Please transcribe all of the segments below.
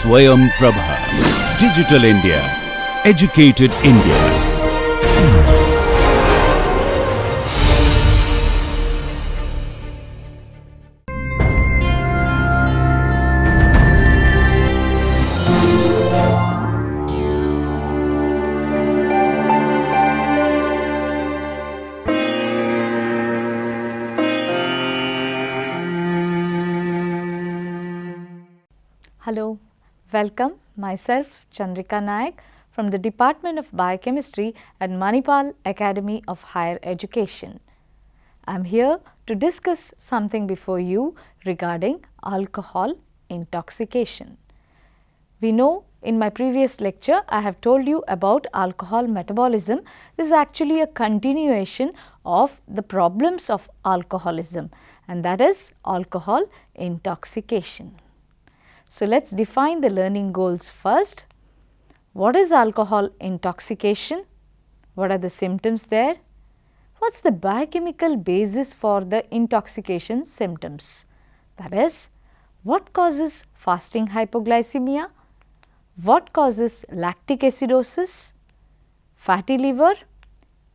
Swayam Prabha. Digital India. Educated India. Hello, welcome. Myself Chandrika Nayak from the Department of Biochemistry at Manipal Academy of Higher Education. I am here to discuss something before you regarding alcohol intoxication. We know in my previous lecture I have told you about alcohol metabolism. This is actually a continuation of the problems of alcoholism, and that is alcohol intoxication. So, let us define the learning goals first. What is alcohol intoxication? What are the symptoms there? What is the biochemical basis for the intoxication symptoms? That is, what causes fasting hypoglycemia? What causes lactic acidosis, fatty liver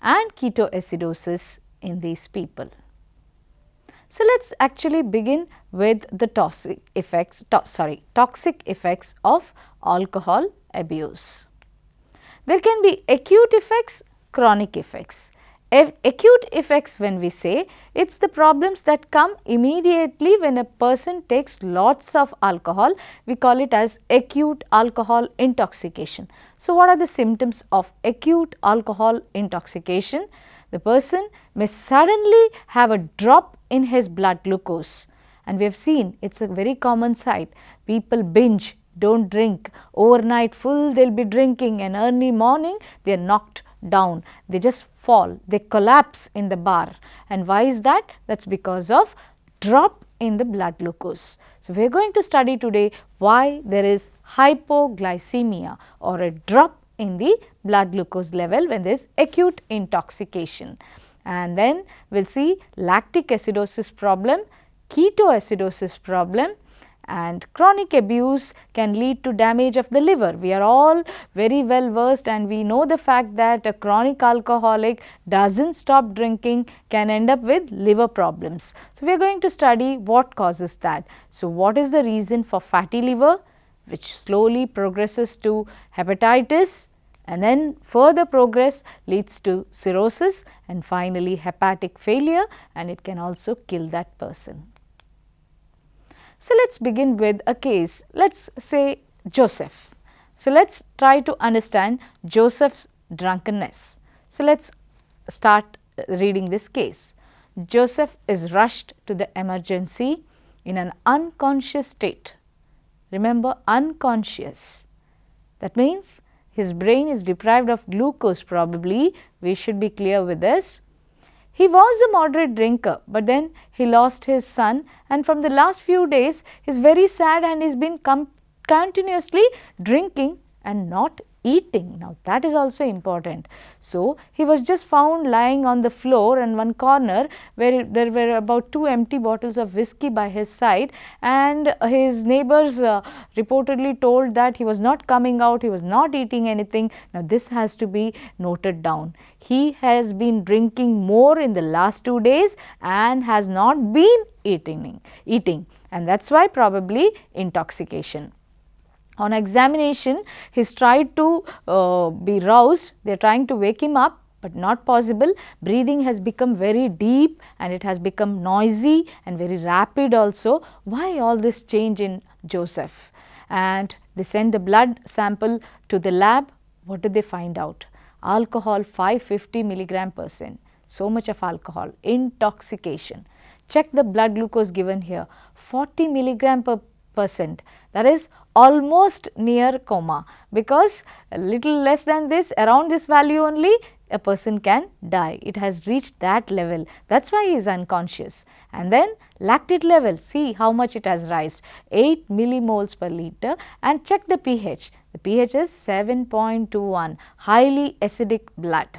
and ketoacidosis in these people? So, let us actually begin with the toxic effects of alcohol abuse. There can be acute effects, chronic effects. Acute effects, when we say, it is the problems that come immediately when a person takes lots of alcohol, we call it as acute alcohol intoxication. So, what are the symptoms of acute alcohol intoxication? The person may suddenly have a drop in his blood glucose, and we have seen it is a very common sight. People binge, do not drink, overnight full they will be drinking, and early morning they are knocked down, they just fall, they collapse in the bar. And why is that? That is because of drop in the blood glucose. So, we are going to study today why there is hypoglycemia or a drop in the blood glucose level when there is acute intoxication. And then we will see lactic acidosis problem, ketoacidosis problem, and chronic abuse can lead to damage of the liver. We are all very well versed and we know the fact that a chronic alcoholic does not stop drinking, can end up with liver problems. So, we are going to study what causes that. So, what is the reason for fatty liver, which slowly progresses to hepatitis, and then further progress leads to cirrhosis and finally hepatic failure, and it can also kill that person. So, let us begin with a case. Let us say Joseph. So, let us try to understand Joseph's drunkenness. So, let us start reading this case. Joseph is rushed to the emergency in an unconscious state. Remember, unconscious. That means his brain is deprived of glucose probably, we should be clear with this. He was a moderate drinker, but then he lost his son, and from the last few days he is very sad and he has been continuously drinking and not eating. Now, that is also important. So, he was just found lying on the floor in one corner where there were about 2 empty bottles of whiskey by his side, and his neighbors reportedly told that he was not coming out, he was not eating anything. Now, this has to be noted down. He has been drinking more in the last 2 days and has not been eating, and that is why probably intoxication. On examination, he has tried to be roused, they are trying to wake him up, but not possible. Breathing has become very deep and it has become noisy and very rapid also. Why all this change in Joseph? And they send the blood sample to the lab. What did they find out? Alcohol 550 mg/%. So much of alcohol, intoxication. Check the blood glucose given here, 40 mg/%. That is almost near coma, because a little less than this, around this value only, a person can die. It has reached that level, that is why he is unconscious. And then lactate level, see how much it has risen, 8 millimoles per liter, and check the pH. The pH is 7.21, highly acidic blood.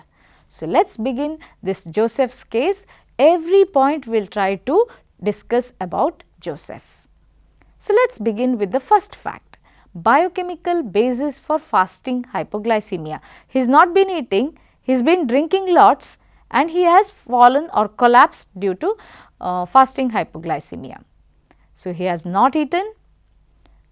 So, let us begin this Joseph's case. Every point we will try to discuss about Joseph. So, let us begin with the first fact. biochemical basis for fasting hypoglycemia. He has not been eating, he has been drinking lots and he has fallen or collapsed due to fasting hypoglycemia. So, he has not eaten.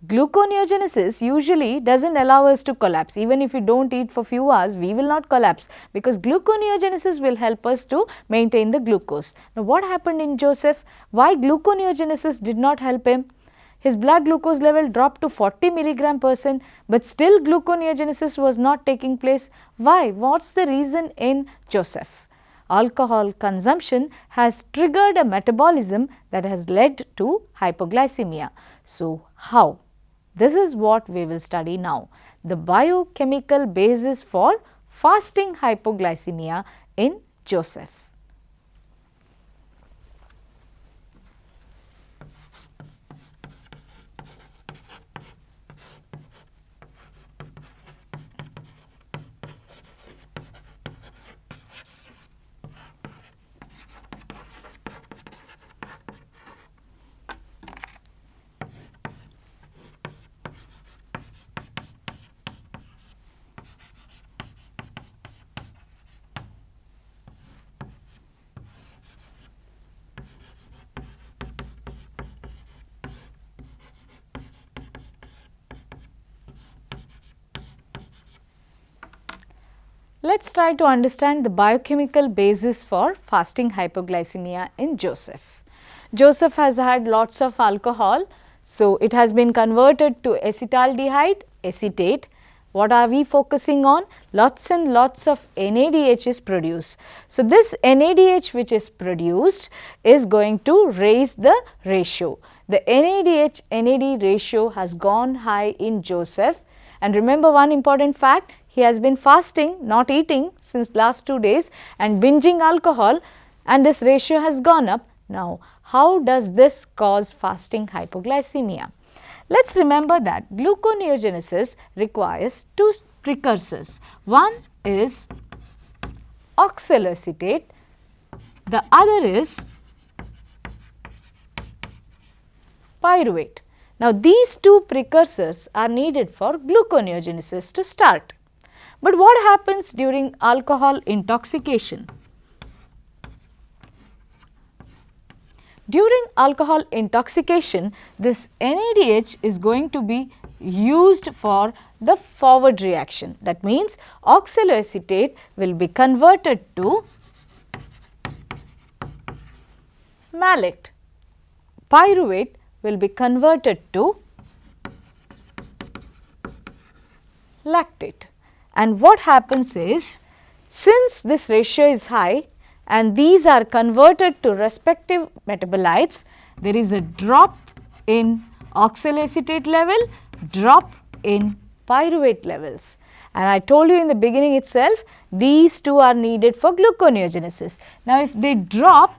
Gluconeogenesis usually does not allow us to collapse. Even if we do not eat for few hours, we will not collapse because gluconeogenesis will help us to maintain the glucose. Now, what happened in Joseph? Why gluconeogenesis did not help him? His blood glucose level dropped to 40 milligram %, but still gluconeogenesis was not taking place. Why? What is the reason in Joseph? Alcohol consumption has triggered a metabolism that has led to hypoglycemia. So, how? This is what we will study now, the biochemical basis for fasting hypoglycemia in Joseph. Let us try to understand the biochemical basis for fasting hypoglycemia in Joseph. Joseph has had lots of alcohol, so it has been converted to acetaldehyde, acetate. What are we focusing on? Lots and lots of NADH is produced. So, this NADH which is produced is going to raise the ratio. The NADH NAD ratio has gone high in Joseph, and remember one important fact, he has been fasting, not eating since last 2 days and binging alcohol, and this ratio has gone up. Now, how does this cause fasting hypoglycemia? Let us remember that gluconeogenesis requires two precursors. One is oxaloacetate, the other is pyruvate. Now, these two precursors are needed for gluconeogenesis to start. But what happens during alcohol intoxication? During alcohol intoxication, this NADH is going to be used for the forward reaction. That means, oxaloacetate will be converted to malate, pyruvate will be converted to lactate. And what happens is, since this ratio is high and these are converted to respective metabolites, there is a drop in oxaloacetate level, drop in pyruvate levels. And I told you in the beginning itself, these two are needed for gluconeogenesis. Now, if they drop,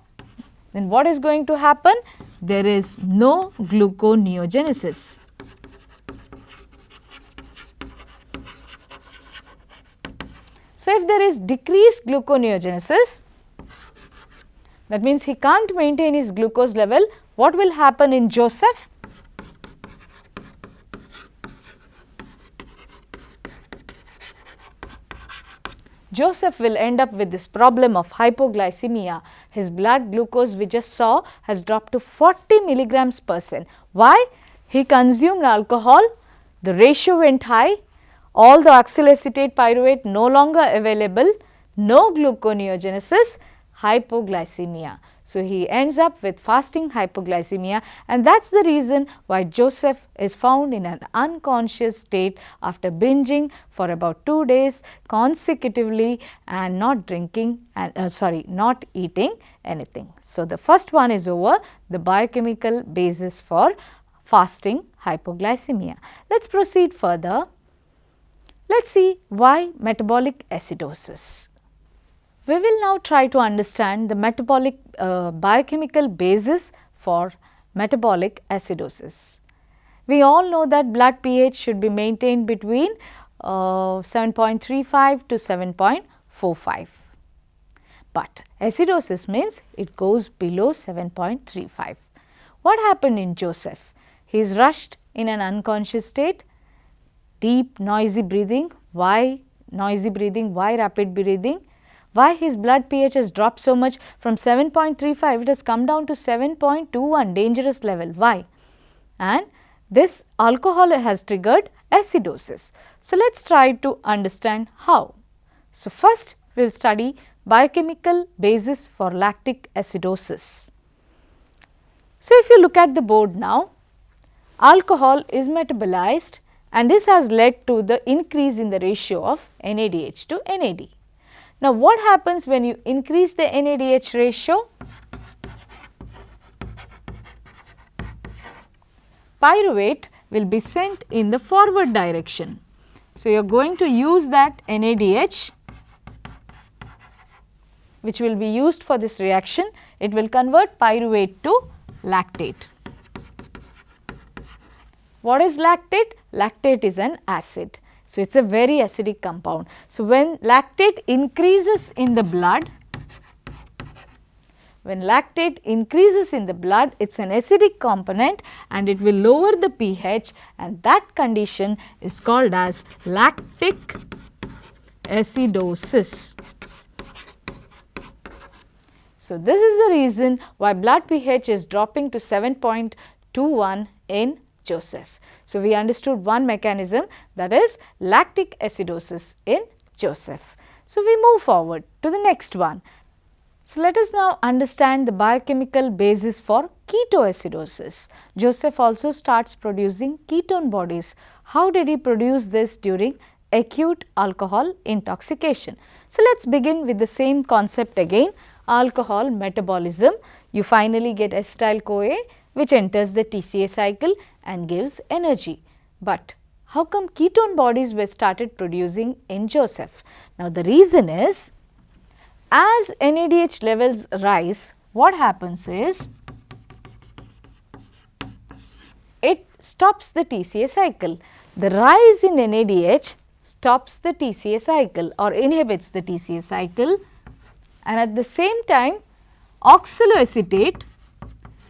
then what is going to happen? There is no gluconeogenesis. So, if there is decreased gluconeogenesis, that means he can't maintain his glucose level. What will happen in Joseph? Joseph will end up with this problem of hypoglycemia. His blood glucose we just saw has dropped to 40 milligrams %. Why? He consumed alcohol, the ratio went high, all the oxaloacetate pyruvate no longer available, no gluconeogenesis, hypoglycemia. So, he ends up with fasting hypoglycemia, and that is the reason why Joseph is found in an unconscious state after binging for about 2 days consecutively and not drinking and not eating anything. So, the first one is over, the biochemical basis for fasting hypoglycemia. Let us proceed further. Let us see why metabolic acidosis. We will now try to understand the metabolic biochemical basis for metabolic acidosis. We all know that blood pH should be maintained between 7.35 to 7.45, but acidosis means it goes below 7.35. What happened in Joseph? He is rushed in an unconscious state. deep noisy breathing. Why noisy breathing? Why rapid breathing? Why his blood pH has dropped so much from 7.35, it has come down to 7.21, dangerous level. Why? And this alcohol has triggered acidosis. So, let us try to understand how. So, first we will study biochemical basis for lactic acidosis. So, if you look at the board now, alcohol is metabolized and this has led to the increase in the ratio of NADH to NAD. Now, what happens when you increase the NADH ratio? Pyruvate will be sent in the forward direction. So, you are going to use that NADH which will be used for this reaction. It will convert pyruvate to lactate. What is lactate? Lactate is an acid. So, it is a very acidic compound. So, when lactate increases in the blood, it is an acidic component and it will lower the pH, and that condition is called as lactic acidosis. So, this is the reason why blood pH is dropping to 7.21 in Joseph. So, we understood one mechanism, that is lactic acidosis in Joseph. So, we move forward to the next one. So, let us now understand the biochemical basis for ketoacidosis. Joseph also starts producing ketone bodies. How did he produce this during acute alcohol intoxication? So, let us begin with the same concept again, alcohol metabolism. You finally get acetyl-CoA which enters the TCA cycle and gives energy. But how come ketone bodies were started producing in Joseph? Now, the reason is, as NADH levels rise, what happens is, it stops the TCA cycle. The rise in NADH stops the TCA cycle or inhibits the TCA cycle, and at the same time oxaloacetate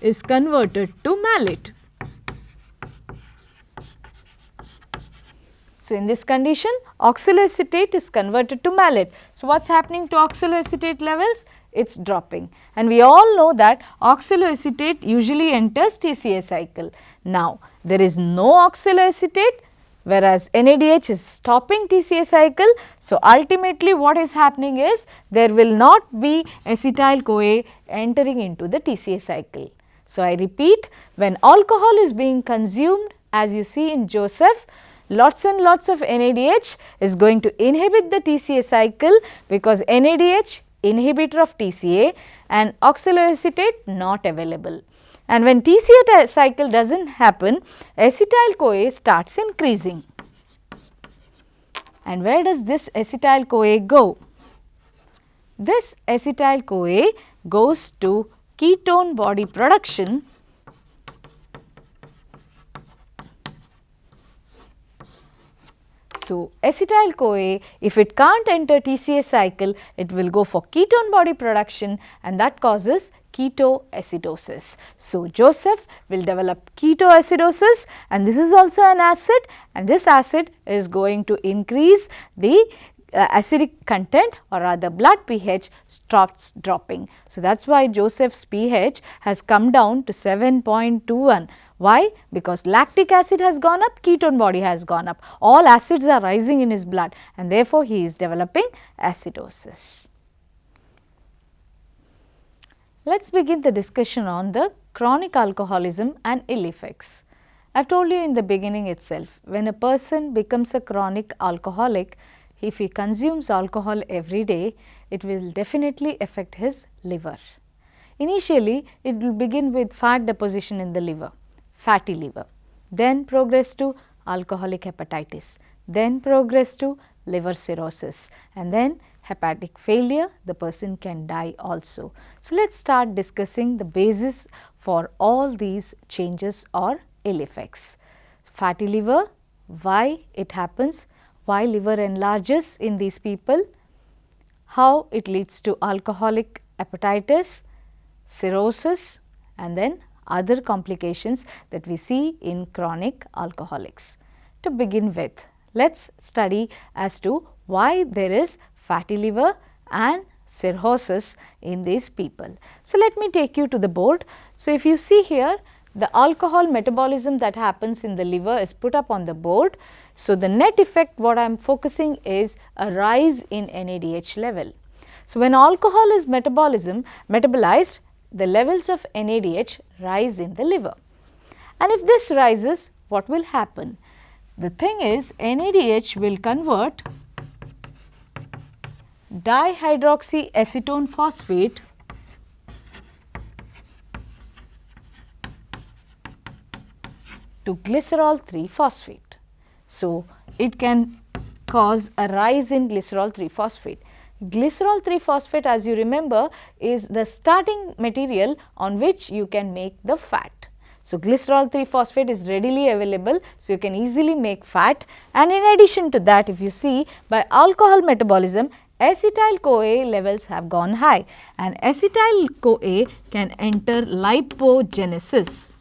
is converted to malate. So, in this condition oxaloacetate is converted to malate. So, what is happening to oxaloacetate levels? It is dropping, and we all know that oxaloacetate usually enters TCA cycle. Now, there is no oxaloacetate, whereas NADH is stopping TCA cycle. So, ultimately what is happening is, there will not be acetyl-CoA entering into the TCA cycle. So, I repeat, when alcohol is being consumed, as you see in Joseph, lots and lots of NADH is going to inhibit the TCA cycle, because NADH inhibitor of TCA and oxaloacetate not available. And when TCA cycle does not happen, acetyl-CoA starts increasing. And where does this acetyl-CoA go? This acetyl-CoA goes to ketone body production . So, acetyl-CoA, if it can't enter TCA cycle, it will go for ketone body production, and that causes ketoacidosis. So, Joseph will develop ketoacidosis, and this is also an acid, and this acid is going to increase the acidic content, or rather blood pH stops dropping. So, that is why Joseph's pH has come down to 7.21. Why? Because lactic acid has gone up, ketone body has gone up. All acids are rising in his blood, and therefore, he is developing acidosis. Let us begin the discussion on the chronic alcoholism and ill effects. I have told you in the beginning itself, when a person becomes a chronic alcoholic, if he consumes alcohol every day, it will definitely affect his liver. Initially, it will begin with fat deposition in the liver, fatty liver, then progress to alcoholic hepatitis, then progress to liver cirrhosis, and then hepatic failure, the person can die also. So, let us start discussing the basis for all these changes or ill effects. Fatty liver, why it happens, why liver enlarges in these people, how it leads to alcoholic hepatitis, cirrhosis, and then other complications that we see in chronic alcoholics. To begin with, let us study as to why there is fatty liver and cirrhosis in these people. So, let me take you to the board. So, if you see here, the alcohol metabolism that happens in the liver is put up on the board. So, the net effect what I am focusing is a rise in NADH level. So, when alcohol is metabolized, the levels of NADH rise in the liver. And if this rises, what will happen? The thing is, NADH will convert dihydroxyacetone phosphate to glycerol 3 phosphate. So, it can cause a rise in glycerol 3 phosphate. Glycerol 3 phosphate, as you remember, is the starting material on which you can make the fat. So, glycerol 3 phosphate is readily available, so you can easily make fat, and in addition to that, if you see, by alcohol metabolism, acetyl-CoA levels have gone high, and acetyl-CoA can enter lipogenesis.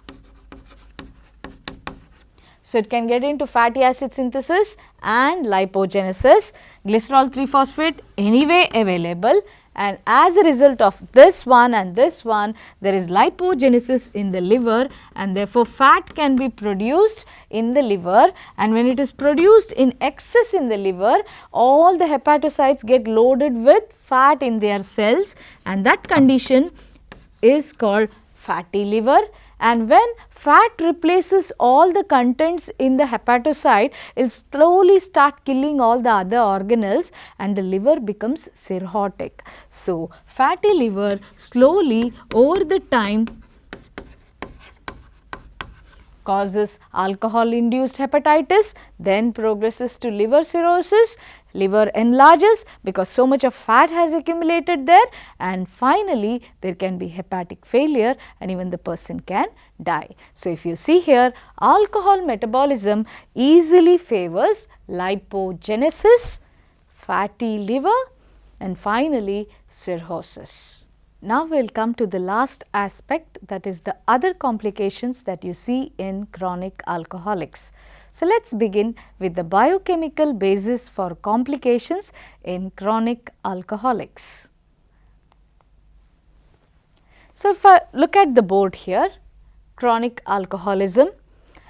So, it can get into fatty acid synthesis and lipogenesis. Glycerol 3 phosphate anyway available, and as a result of this one and this one, there is lipogenesis in the liver, and therefore, fat can be produced in the liver, and when it is produced in excess in the liver, all the hepatocytes get loaded with fat in their cells, and that condition is called fatty liver. And when fat replaces all the contents in the hepatocyte, it will slowly start killing all the other organelles and the liver becomes cirrhotic. So, fatty liver slowly over the time causes alcohol induced hepatitis, then progresses to liver cirrhosis, liver enlarges because so much of fat has accumulated there, and finally, there can be hepatic failure and even the person can die. So, if you see here, alcohol metabolism easily favors lipogenesis, fatty liver, and finally, cirrhosis. Now, we will come to the last aspect, that is the other complications that you see in chronic alcoholics. So, let us begin with the biochemical basis for complications in chronic alcoholics. So, if I look at the board here, chronic alcoholism,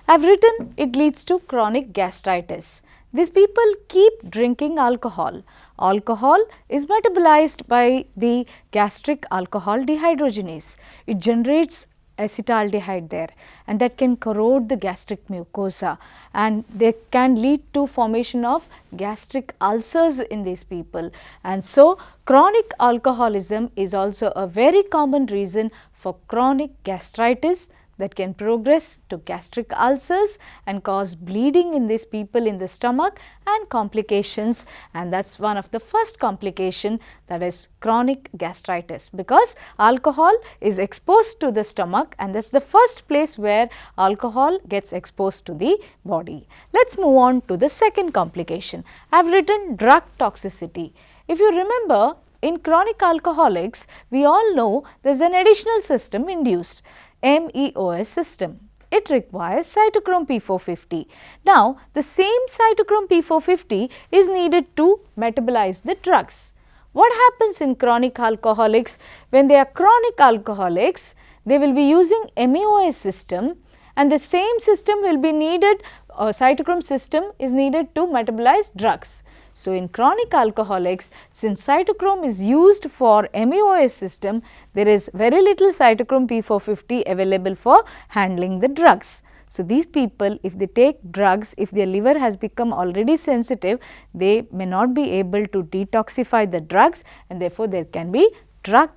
I have written it leads to chronic gastritis. These people keep drinking alcohol. Alcohol is metabolized by the gastric alcohol dehydrogenase. It generates acetaldehyde there, and that can corrode the gastric mucosa, and they can lead to formation of gastric ulcers in these people. And so, chronic alcoholism is also a very common reason for chronic gastritis that can progress to gastric ulcers and cause bleeding in these people in the stomach and complications, and that is one of the first complication, that is chronic gastritis, because alcohol is exposed to the stomach and that is the first place where alcohol gets exposed to the body. Let us move on to the second complication. I have written drug toxicity. If you remember, in chronic alcoholics, we all know there is an additional system induced, MEOS system. It requires cytochrome P450. Now, the same cytochrome P450 is needed to metabolize the drugs. What happens in chronic alcoholics? When they are chronic alcoholics, they will be using MEOS system, and the same system will be needed, cytochrome system is needed to metabolize drugs. So, in chronic alcoholics, since cytochrome is used for MEOS system, there is very little cytochrome P450 available for handling the drugs. So, these people, if they take drugs, if their liver has become already sensitive, they may not be able to detoxify the drugs, and therefore, there can be drug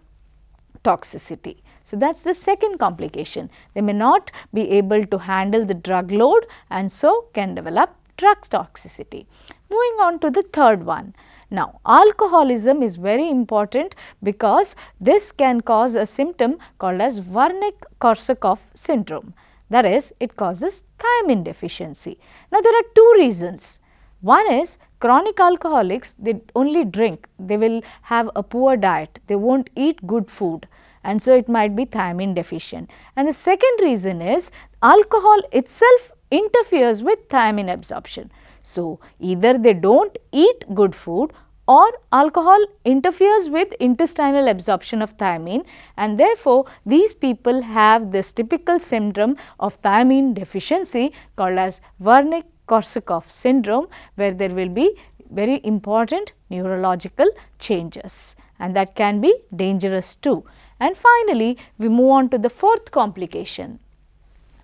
toxicity. So, that is the second complication. They may not be able to handle the drug load and so can develop drug toxicity. Moving on to the third one. Now, alcoholism is very important because this can cause a symptom called as Varnic Korsakoff syndrome. That is, it causes thiamine deficiency. Now, there are two reasons. One is chronic alcoholics, they only drink, they will have a poor diet, they will not eat good food, and so it might be thiamine deficient. And the second reason is alcohol itself interferes with thiamine absorption. So, either they do not eat good food or alcohol interferes with intestinal absorption of thiamine, and therefore, these people have this typical syndrome of thiamine deficiency called as Varnic Korsakoff syndrome, where there will be very important neurological changes, and that can be dangerous too. And finally, we move on to the fourth complication.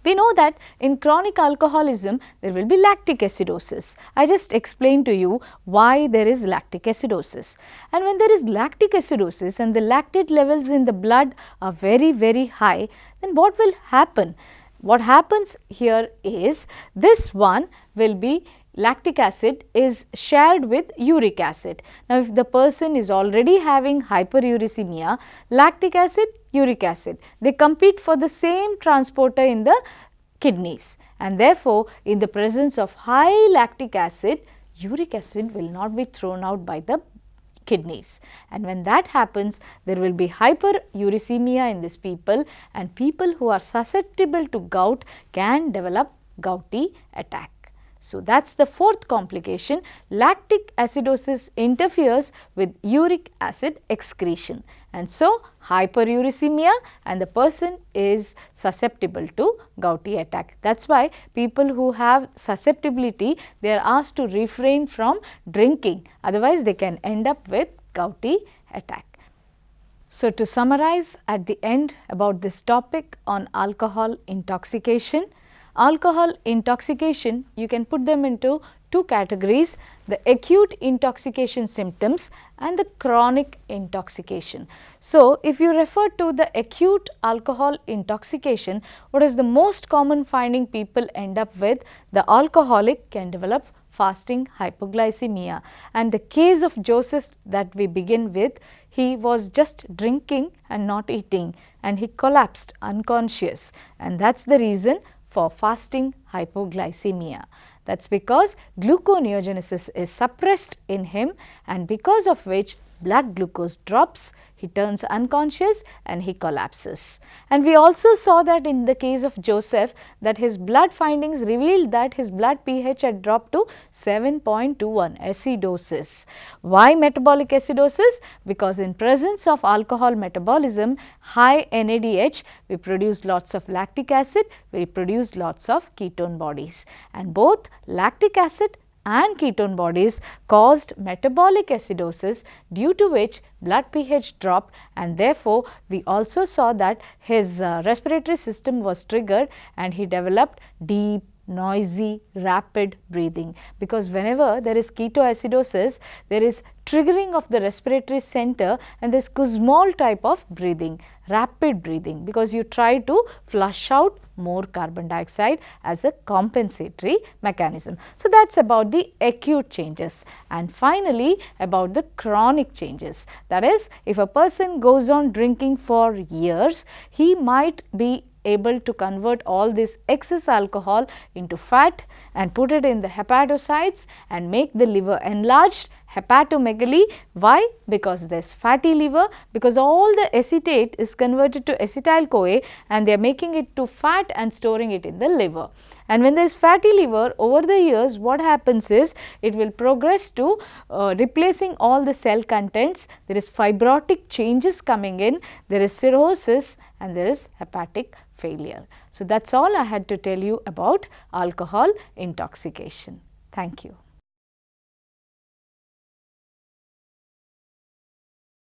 We know that in chronic alcoholism there will be lactic acidosis. I just explained to you why there is lactic acidosis. And when there is lactic acidosis and the lactate levels in the blood are very high, then what will happen? What happens here is this one will be lactic acid is shared with uric acid. Now, if the person is already having hyperuricemia, lactic acid, uric acid, they compete for the same transporter in the kidneys, and therefore, in the presence of high lactic acid, uric acid will not be thrown out by the kidneys, and when that happens, there will be hyperuricemia in these people, and people who are susceptible to gout can develop gouty attack. So, that is the fourth complication. Lactic acidosis interferes with uric acid excretion, and so hyperuricemia, and the person is susceptible to gouty attack. That is why people who have susceptibility, they are asked to refrain from drinking, otherwise they can end up with gouty attack. So, to summarize at the end about this topic on alcohol intoxication. Alcohol intoxication, you can put them into two categories, the acute intoxication symptoms and the chronic intoxication. So, if you refer to the acute alcohol intoxication, what is the most common finding people end up with? The alcoholic can develop fasting hypoglycemia, and the case of Joseph that we begin with, he was just drinking and not eating, and he collapsed unconscious, and that is the reason for fasting hypoglycemia. That is because gluconeogenesis is suppressed in him, and because of which blood glucose drops, he turns unconscious and he collapses. And we also saw that in the case of Joseph, that his blood findings revealed that his blood pH had dropped to 7.21, acidosis. Why metabolic acidosis? Because in presence of alcohol metabolism, high NADH, we produce lots of lactic acid, we produce lots of ketone bodies, and both lactic acid and ketone bodies caused metabolic acidosis, due to which blood pH dropped, and therefore, we also saw that his respiratory system was triggered and he developed deep, noisy, rapid breathing, because whenever there is ketoacidosis, there is triggering of the respiratory center and this Kussmaul type of breathing, rapid breathing, because you try to flush out more carbon dioxide as a compensatory mechanism. So, that is about the acute changes, and finally, about the chronic changes. That is, if a person goes on drinking for years, he might be able to convert all this excess alcohol into fat and put it in the hepatocytes and make the liver enlarged, hepatomegaly. Why? Because there is fatty liver, because all the acetate is converted to acetyl CoA and they are making it to fat and storing it in the liver. And when there is fatty liver, over the years what happens is, it will progress to replacing all the cell contents, there is fibrotic changes coming in, there is cirrhosis, and there is hepatic failure. So, that is all I had to tell you about alcohol intoxication. Thank you.